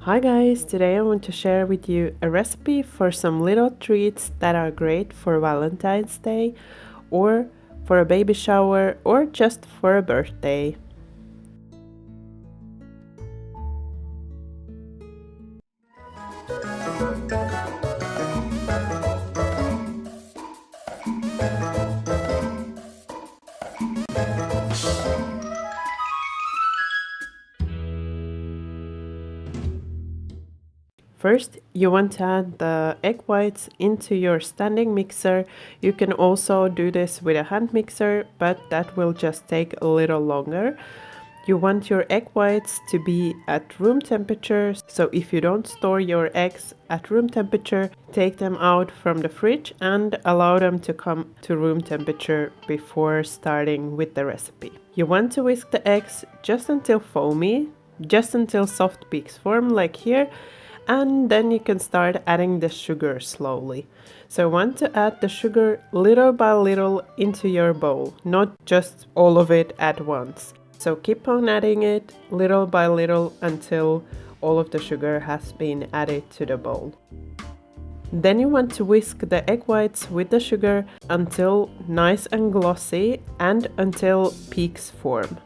Hi guys, today I want to share with you a recipe for some little treats that are great for Valentine's Day or for a baby shower or just for a birthday. First, you want to add the egg whites into your standing mixer. You can also do this with a hand mixer, but that will just take a little longer. You want your egg whites to be at room temperature, so if you don't store your eggs at room temperature, take them out from the fridge and allow them to come to room temperature before starting with the recipe. You want to whisk the eggs just until foamy, just until soft peaks form like here, and then you can start adding the sugar slowly. So you want to add the sugar little by little into your bowl, not just all of it at once. So keep on adding it little by little until all of the sugar has been added to the bowl. Then you want to whisk the egg whites with the sugar until nice and glossy and until peaks form.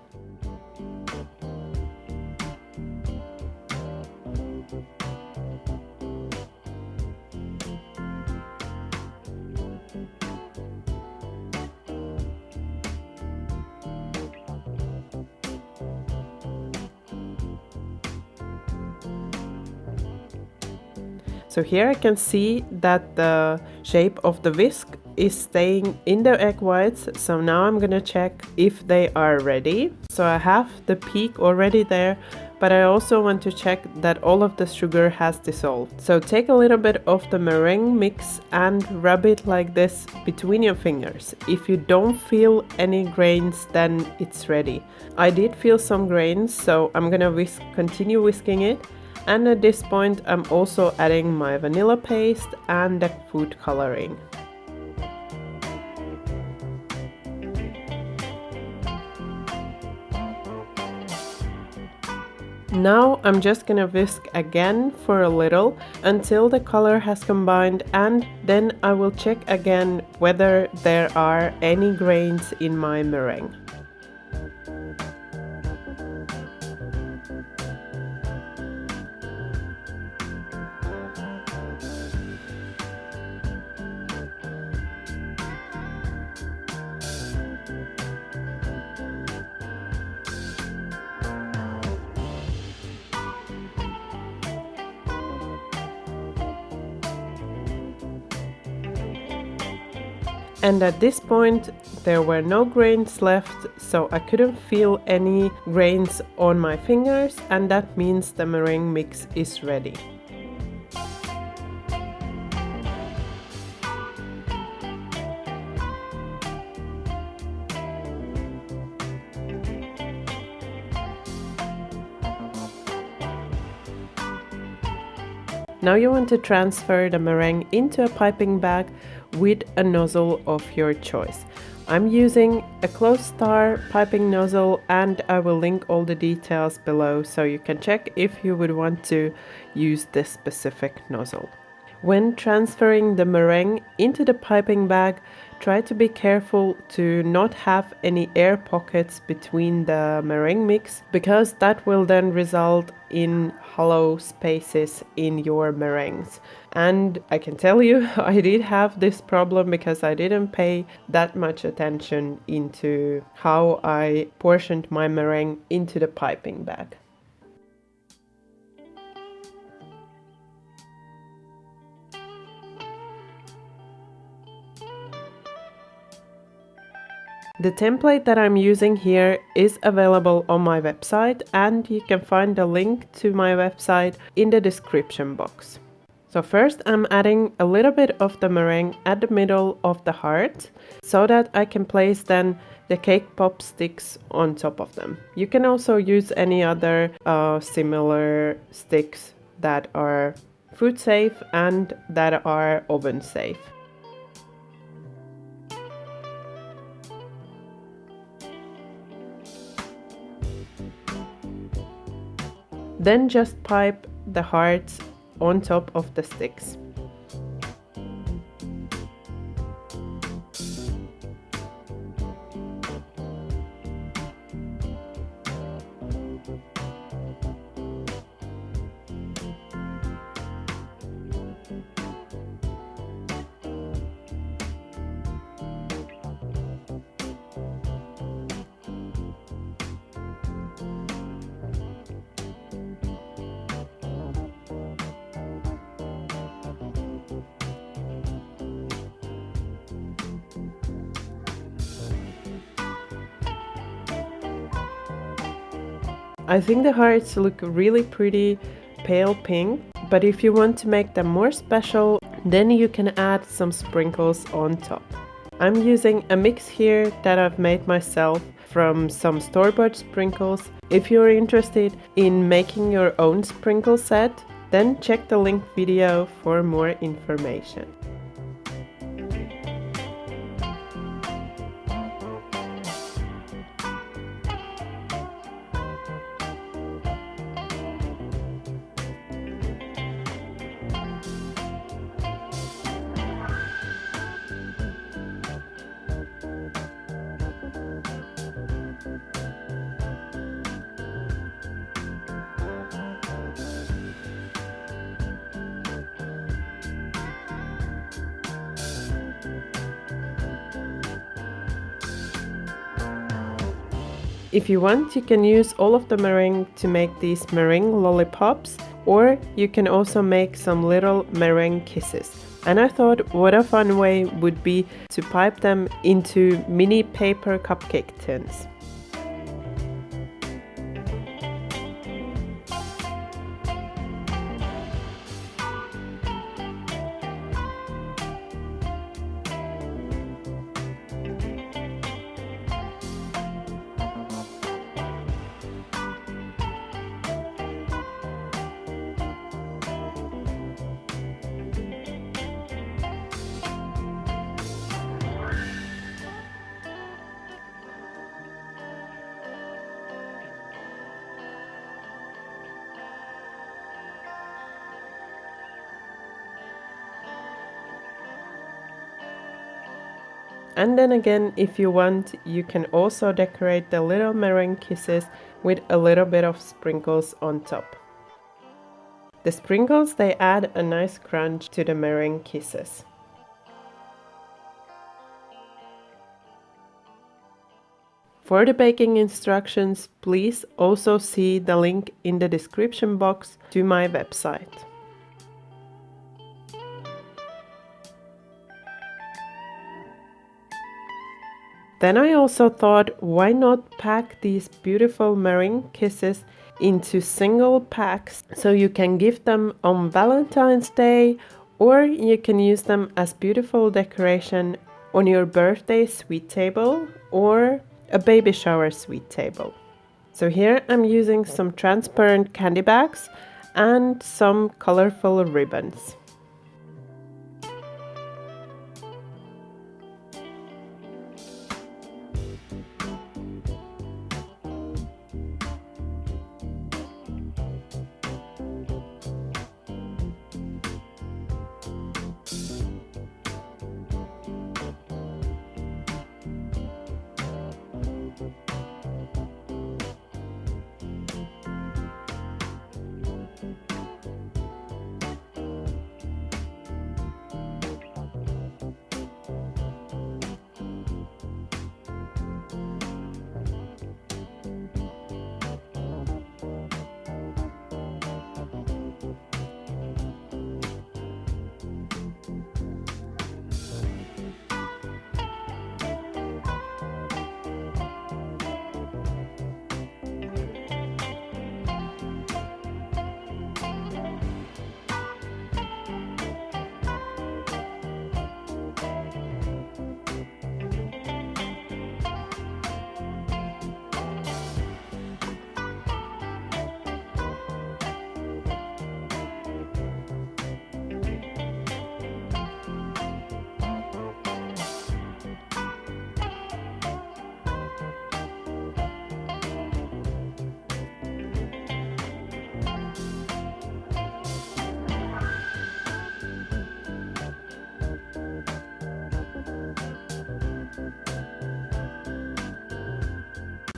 So here I can see that the shape of the whisk is staying in the egg whites. So now I'm gonna check if they are ready. So I have the peak already there, but I also want to check that all of the sugar has dissolved. So take a little bit of the meringue mix and rub it like this between your fingers. If you don't feel any grains, then it's ready. I did feel some grains, so I'm gonna continue whisking it. And at this point I'm also adding my vanilla paste and the food coloring. Now I'm just gonna whisk again for a little until the color has combined, and then I will check again whether there are any grains in my meringue. And at this point there were no grains left, so I couldn't feel any grains on my fingers, and that means the meringue mix is ready. Now you want to transfer the meringue into a piping bag with a nozzle of your choice. I'm using a closed star piping nozzle, and I will link all the details below so you can check if you would want to use this specific nozzle. When transferring the meringue into the piping bag, try to be careful to not have any air pockets between the meringue mix, because that will then result in hollow spaces in your meringues. And I can tell you, I did have this problem because I didn't pay that much attention into how I portioned my meringue into the piping bag. The template that I'm using here is available on my website, and you can find the link to my website in the description box. So first I'm adding a little bit of the meringue at the middle of the heart so that I can place then the cake pop sticks on top of them. You can also use any other similar sticks that are food safe and that are oven safe. Then just pipe the hearts on top of the sticks. I think the hearts look really pretty pale pink, but if you want to make them more special, then you can add some sprinkles on top. I'm using a mix here that I've made myself from some store-bought sprinkles. If you're interested in making your own sprinkle set, then check the link video for more information. If you want, you can use all of the meringue to make these meringue lollipops, or you can also make some little meringue kisses. And I thought what a fun way would be to pipe them into mini paper cupcake tins. And then again, if you want, you can also decorate the little meringue kisses with a little bit of sprinkles on top. The sprinkles, they add a nice crunch to the meringue kisses. For the baking instructions, please also see the link in the description box to my website. Then I also thought, why not pack these beautiful meringue kisses into single packs so you can give them on Valentine's Day, or you can use them as beautiful decoration on your birthday sweet table or a baby shower sweet table. So here I'm using some transparent candy bags and some colorful ribbons.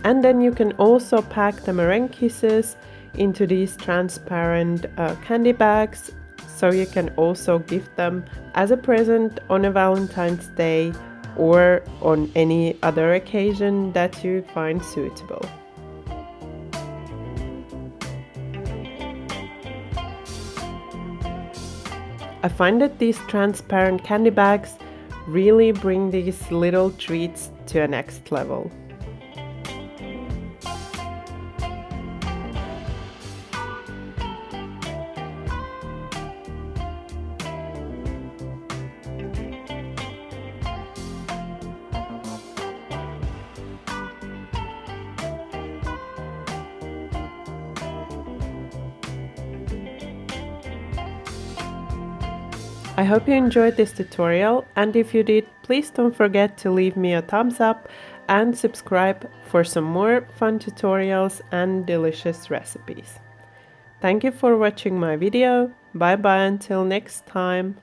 And then you can also pack the meringue kisses into these transparent candy bags, so you can also gift them as a present on a Valentine's Day or on any other occasion that you find suitable. I find that these transparent candy bags really bring these little treats to a next level. I hope you enjoyed this tutorial, and if you did, please don't forget to leave me a thumbs up and subscribe for some more fun tutorials and delicious recipes. Thank you for watching my video. Bye bye until next time.